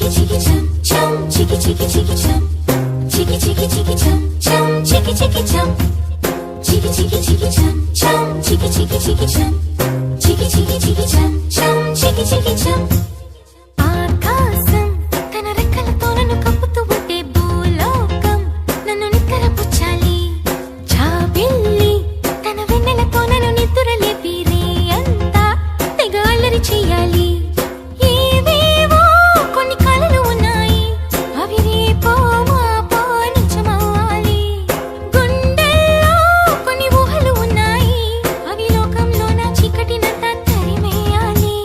chiki chum chum, chiki chiki chiki chum, chiki chiki chiki chum chum, chiki chiki chum, chiki chiki chiki chum chum, chiki chiki chiki chum, chiki chiki chiki chum chum, chiki chiki chum. ఆకాశం తన రెక్కలతో నన్ను కప్పుతూ ఉంటే భూలోకం నన్ను నిద్రపుచ్చాలి. జాబిల్లి తన వెన్నెలతో నన్ను నిద్రలేపి రే అంతా తెగ అల్లరి చెయ్యాలి. ఏవేవో కొన్ని కలలు ఉన్నాయి, అవి రేపో మాపో నిజమవ్వాలి. గుండెల్లో కొన్ని ఊహలు ఉన్నాయి, అవి లోకంలో నా చీకటినంతా తరిమేయాలి.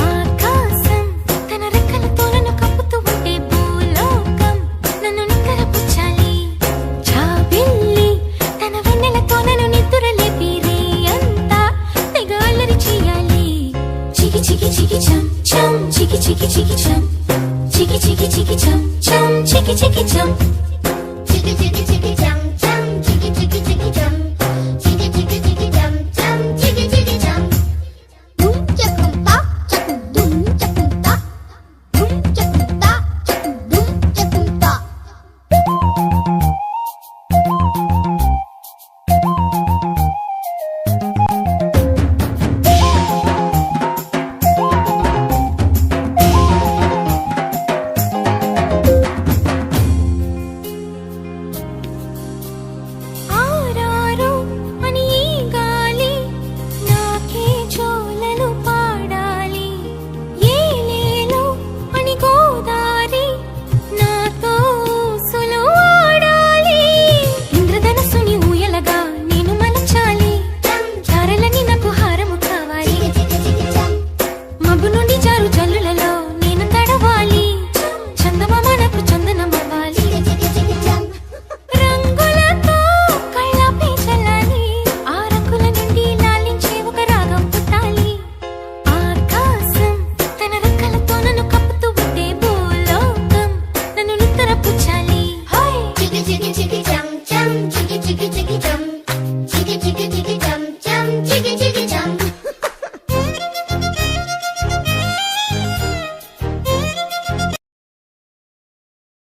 ఆకాశం తన రెక్కలతో నన్ను కప్పుతూ ఉంటే భూలోకం నన్ను నిద్రపుచ్చాలి. జాబిల్లి తన వెన్నెలతో నన్ను నిద్రలేపి రే అంతా తెగ అల్లరి చెయ్యాలి. చికి చికి చికి చం చం, చికి చికి చికి చం, చికి చికి చికి చం చం, చికి చికి చం, చికి చికి చికి చం